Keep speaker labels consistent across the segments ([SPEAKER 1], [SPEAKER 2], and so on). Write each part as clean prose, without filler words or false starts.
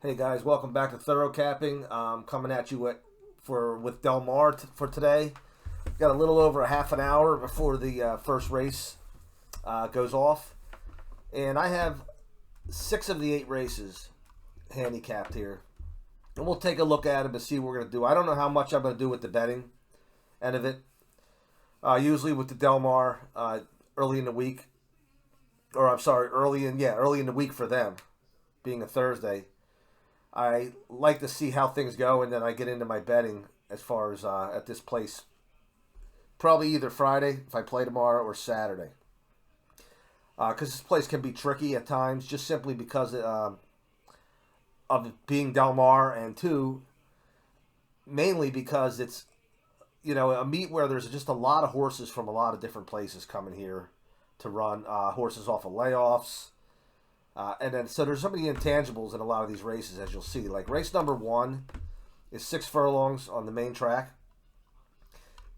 [SPEAKER 1] Hey guys, welcome back to Thorough Capping. Coming at you with Del Mar for today. Got a little over a half an hour before the first race goes off, and I have 6 of the 8 races handicapped here, and we'll take a look at them and see what we're gonna do. I don't know how much I'm gonna do with the betting end of it. Usually with the Del Mar, early in the week, or I'm sorry, early in the week for them, being a Thursday. I like to see how things go, and then I get into my betting as far as at this place. Probably either Friday if I play tomorrow or Saturday, because this place can be tricky at times, just simply because of it being Del Mar, and two, mainly because it's a meet where there's just a lot of horses from a lot of different places coming here to run horses off of layoffs. And then, so there's so many intangibles in a lot of these races, as you'll see. Like race number 1 is 6 furlongs on the main track.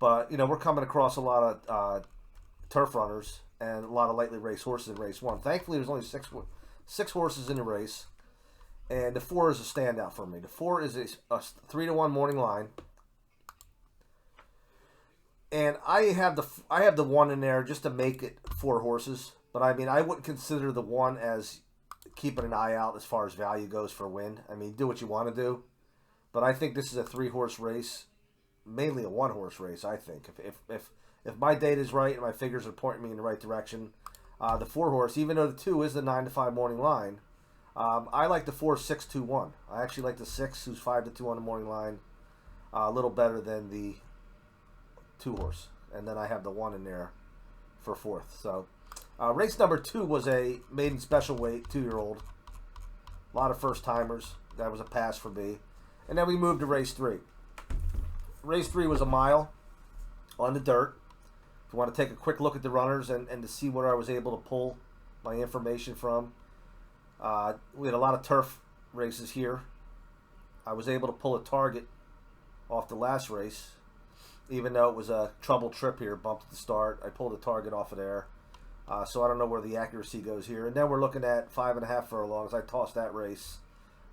[SPEAKER 1] But, we're coming across a lot of turf runners and a lot of lightly raced horses in race 1. Thankfully, there's only six horses in the race. And the 4 is a standout for me. The 4 is a 3-to-1 morning line. And I have the 1 in there just to make it 4 horses. But, I mean, I wouldn't consider the 1 as keeping an eye out as far as value goes for a win. I mean, do what you want to do, but I think this is a 3-horse race, mainly a 1-horse race. I think if my data is right and my figures are pointing me in the right direction, the 4-horse, even though the 2 is the 9-to-5 morning line, I like the 4 6-2-1. I actually like the 6, who's 5-2 on the morning line, a little better than the 2-horse, and then I have the 1 in there for 4th. So. Race number 2 was a maiden special weight, 2-year-old. A lot of first timers. That was a pass for me. And then we moved to race 3. Race 3 was a mile on the dirt. If you want to take a quick look at the runners and to see where I was able to pull my information from. We had a lot of turf races here. I was able to pull a target off the last race. Even though it was a trouble trip here, bumped at the start. I pulled a target off of there. So I don't know where the accuracy goes here. And then we're looking at 5.5 furlongs. I tossed that race.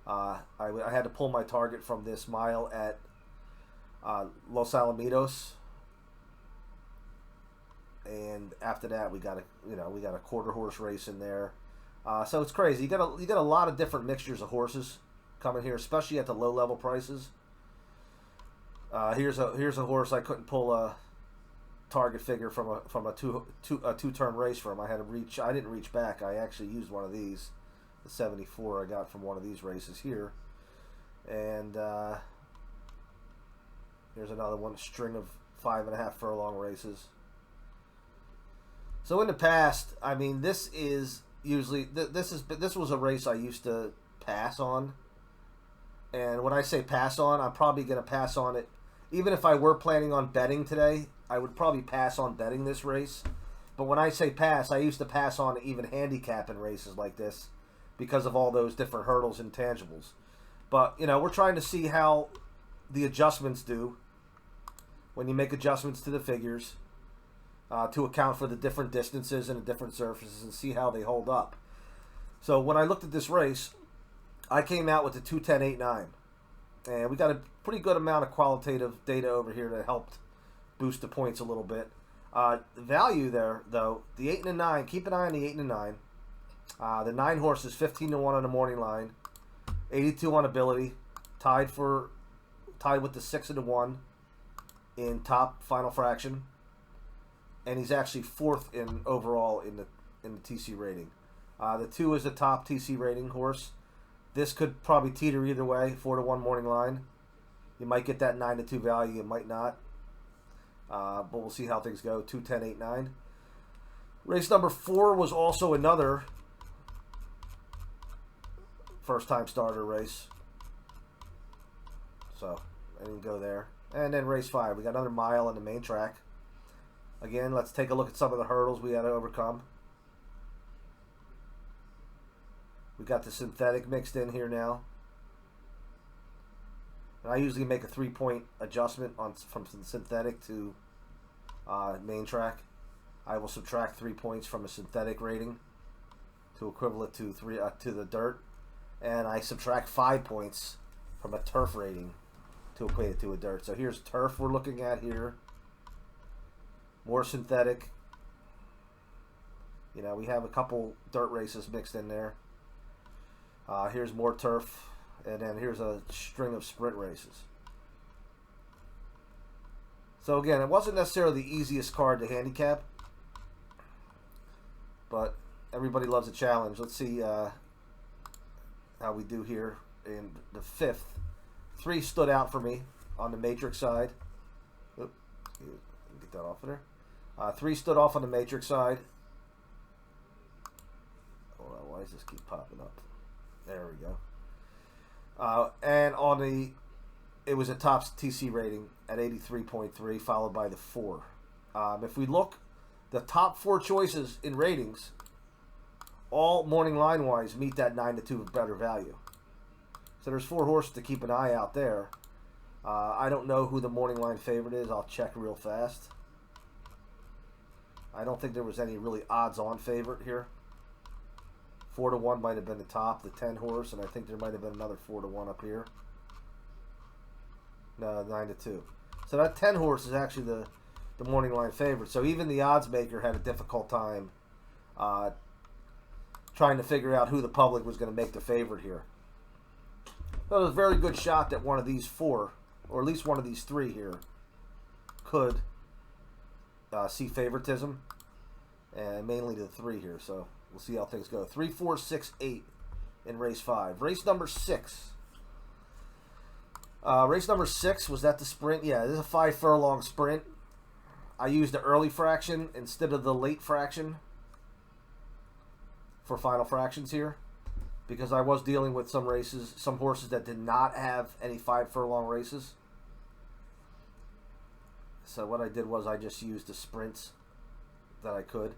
[SPEAKER 1] I had to pull my target from this mile at Los Alamitos. And after that, we got a quarter horse race in there. So it's crazy. You got a lot of different mixtures of horses coming here, especially at the low level prices. Here's a horse I couldn't pull a target figure from a two-turn race from. I didn't reach back. I actually used one of these, the 74 I got from one of these races here. And here's another one, a string of 5.5 furlong races. So in the past, I mean, this is usually this was a race I used to pass on. And when I say pass on, I'm probably going to pass on it. Even if I were planning on betting today, I would probably pass on betting this race. But when I say pass, I used to pass on even handicapping races like this because of all those different hurdles and tangibles. But, we're trying to see how the adjustments do when you make adjustments to the figures to account for the different distances and the different surfaces and see how they hold up. So when I looked at this race, I came out with the 2:10.89. And we got a pretty good amount of qualitative data over here that helped boost the points a little bit. Value there, though, the 8 and the 9, keep an eye on the 8 and the 9. The 9 horses, 15-1 on the morning line, 82 on ability, tied with the 6 and the 1 in top final fraction. And he's actually 4th in overall in the TC rating. The 2 is the top TC rating horse. This could probably teeter either way, 4-1 morning line. You might get that 9-2 value, you might not. But we'll see how things go. 2:10.89. Race number 4 was also another first-time starter race. So, I didn't go there. And then race 5, we got another mile on the main track. Again, let's take a look at some of the hurdles we had to overcome. We got the synthetic mixed in here now. And I usually make a 3-point adjustment from synthetic to main track. I will subtract 3 points from a synthetic rating to equivalent to to the dirt. and I subtract 5 points from a turf rating to equate it to a dirt. So here's turf we're looking at here. More synthetic. You know, we have a couple dirt races mixed in there. Here's more turf, and then here's a string of sprint races. So again, it wasn't necessarily the easiest card to handicap, but everybody loves a challenge. Let's see how we do here in the fifth. 3 stood out for me on the matrix side. Oop, get that off of there. 3 stood off on the matrix side. Hold on, why does this keep popping up? There we go. And on the, it was a top TC rating at 83.3, followed by the 4. If we look, the top 4 choices in ratings, all morning line-wise, meet that 9-2 better value. So there's 4 horses to keep an eye out there. I don't know who the morning line favorite is. I'll check real fast. I don't think there was any really odds-on favorite here. 4-1 might have been the top, the 10 horse, and I think there might have been another 4-1 up here. No, 9-2. So that 10 horse is actually the morning line favorite. So even the odds maker had a difficult time trying to figure out who the public was going to make the favorite here. So there's a very good shot that one of these 4, or at least one of these 3 here, could see favoritism, and mainly the 3 here. So we'll see how things go. 3, 4, 6, 8 in race 5. Race number 6. Race number 6, was that the sprint? Yeah, this is a 5 furlong sprint. I used the early fraction instead of the late fraction for final fractions here, because I was dealing with some races, some horses that did not have any 5 furlong races. So what I did was I just used the sprints that I could.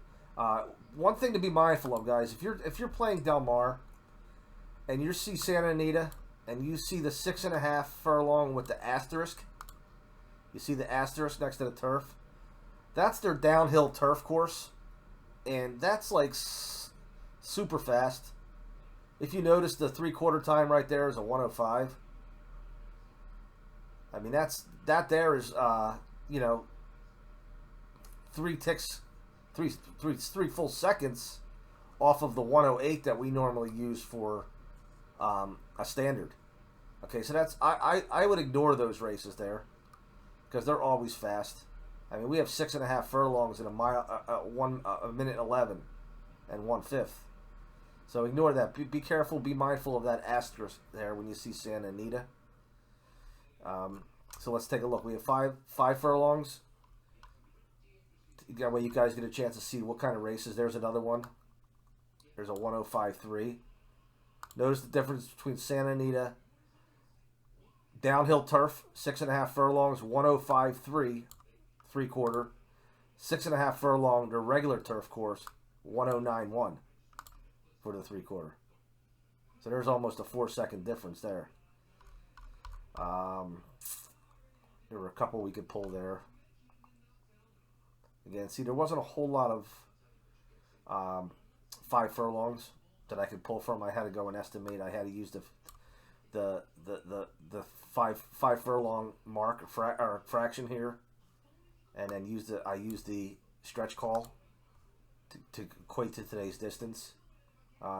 [SPEAKER 1] One thing to be mindful of, guys, if you're playing Del Mar and you see Santa Anita and you see the 6.5 furlong with the asterisk, you see the asterisk next to the turf, that's their downhill turf course, and that's like super fast. If you notice, the 3/4 time right there is a 1:05. I mean, that there is you know, 3 ticks, three full seconds off of the 1:08 that we normally use for a standard. Okay, so that's I would ignore those races there because they're always fast. I mean, we have 6.5 furlongs in a mile, a minute 11 and 1/5. So ignore that. Be careful. Be mindful of that asterisk there when you see Santa Anita. So let's take a look. We have five furlongs. That way you guys get a chance to see what kind of races. There's another one. There's a 1:05.3. Notice the difference between Santa Anita, downhill turf, 6.5 furlongs, 1:05.3, 3/4. 6.5 furlong, the regular turf course, 1:09.1 for the 3/4. So there's almost a 4-second difference there. There were a couple we could pull there. Again, see, there wasn't a whole lot of 5 furlongs that I could pull from. I had to go and estimate. I had to use the 5 furlong mark or fraction here, and then I used the stretch call to equate to today's distance.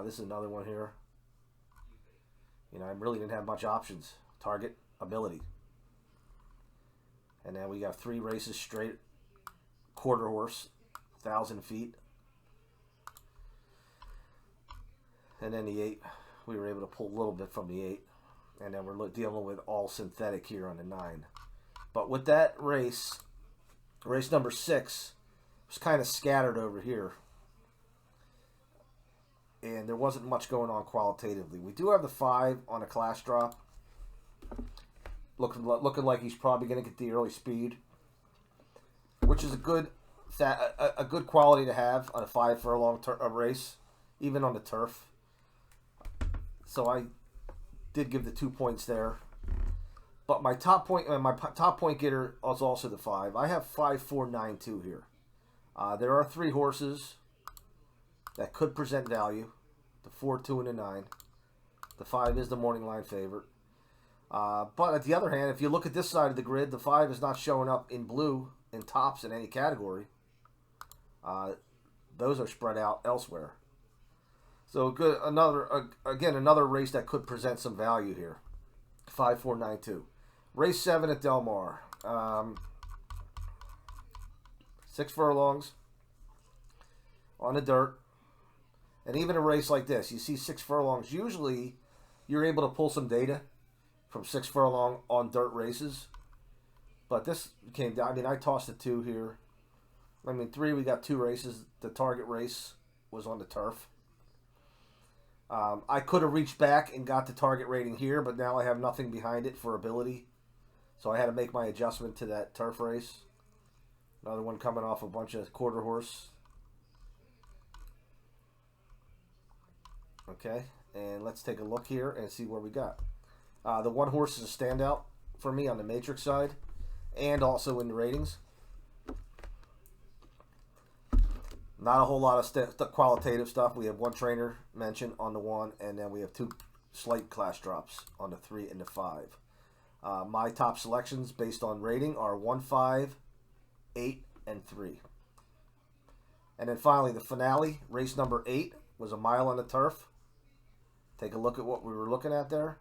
[SPEAKER 1] This is another one here. You know, I really didn't have much options. Target, ability. And then we got 3 races straight. Quarter horse, 1,000 feet. And then the 8, we were able to pull a little bit from the 8. And then we're dealing with all synthetic here on the 9. But with that race number 6, was kind of scattered over here. And there wasn't much going on qualitatively. We do have the 5 on a class drop. Looking like he's probably going to get the early speed, which is a good quality to have on a 5 furlong race, even on the turf. So I did give the 2 points there. But my top point getter was also the 5. I have 5, 4, 9, 2 here. There are 3 horses that could present value: the 4, 2, and the 9. The 5 is the morning line favorite. But at the other hand, if you look at this side of the grid, the 5 is not showing up in blue in tops in any category. Those are spread out elsewhere. So good. Another race that could present some value here. 5492. Race 7 at Del Mar. 6 furlongs on the dirt. And even a race like this, you see 6 furlongs. Usually, you're able to pull some data from 6 furlong on dirt races. But this came down. I mean, I tossed a 2 here. I mean, 3, we got 2 races. The target race was on the turf. I could have reached back and got the target rating here, but now I have nothing behind it for ability. So I had to make my adjustment to that turf race. Another one coming off a bunch of quarter horse. Okay, and let's take a look here and see where we got. The 1 horse is a standout for me on the matrix side and also in the ratings. Not a whole lot of qualitative stuff. We have 1 trainer mention on the 1, and then we have 2 slight class drops on the 3 and the 5. My top selections based on rating are 1, 5, 8, and 3. And then finally, the finale, race number 8, was a mile on the turf. Take a look at what we were looking at there.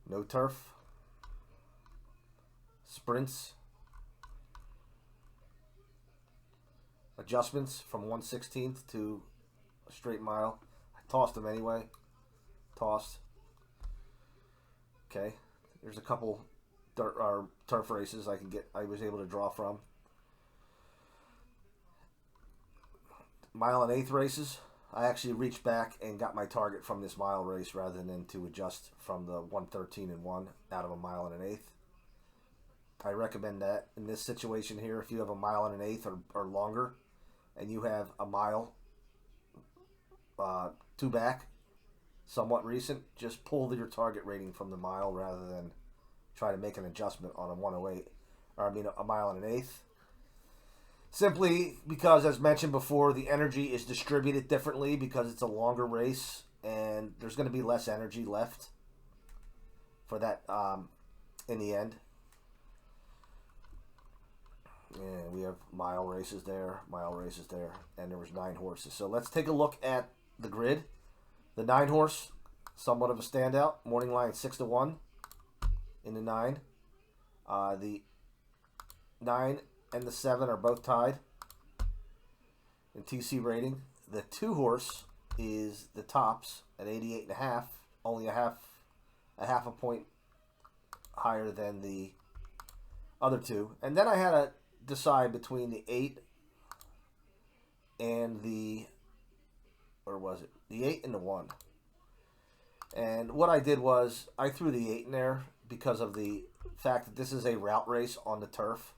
[SPEAKER 1] No turf. Sprints. Adjustments from 1/16 to a straight mile. I tossed them anyway. Tossed. Okay. There's a couple turf races I was able to draw from. Mile and 1/8 races. I actually reached back and got my target from this mile race rather than to adjust from the 1:13 and 1 out of a mile and 1/8. I recommend that in this situation here, if you have a mile and 1/8 or longer, and you have a mile 2 back, somewhat recent, just pull your target rating from the mile rather than try to make an adjustment on a 108, or I mean a mile and 1/8. Simply because, as mentioned before, the energy is distributed differently because it's a longer race, and there's going to be less energy left for that in the end. And we have mile races there, and there was 9 horses. So let's take a look at the grid. The 9 horse, somewhat of a standout. Morning line 6-1 in the 9. The 9 and the 7 are both tied in TC rating. The 2 horse is the tops at 88.5, only a half a point higher than the other 2. And then I had to decide between the 8 and the, or was it? The 8 and the 1. And what I did was I threw the 8 in there because of the fact that this is a route race on the turf.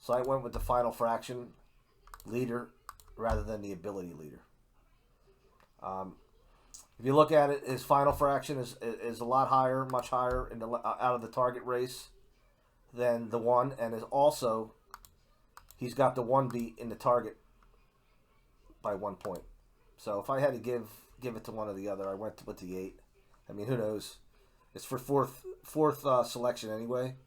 [SPEAKER 1] So I went with the final fraction leader rather than the ability leader. If you look at it, his final fraction is a lot higher, much higher in the out of the target race than the 1, and is also, he's got the 1 beat in the target by 1 point. So if I had to give it to one or the other, I went with the 8. I mean, who knows? It's for fourth selection anyway.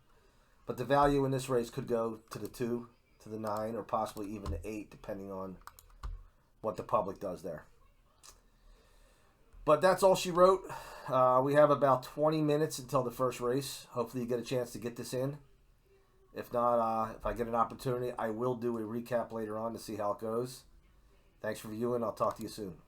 [SPEAKER 1] But the value in this race could go to the 2, to the 9, or possibly even the 8, depending on what the public does there. But that's all she wrote. We have about 20 minutes until the first race. Hopefully you get a chance to get this in. If not, if I get an opportunity, I will do a recap later on to see how it goes. Thanks for viewing. I'll talk to you soon.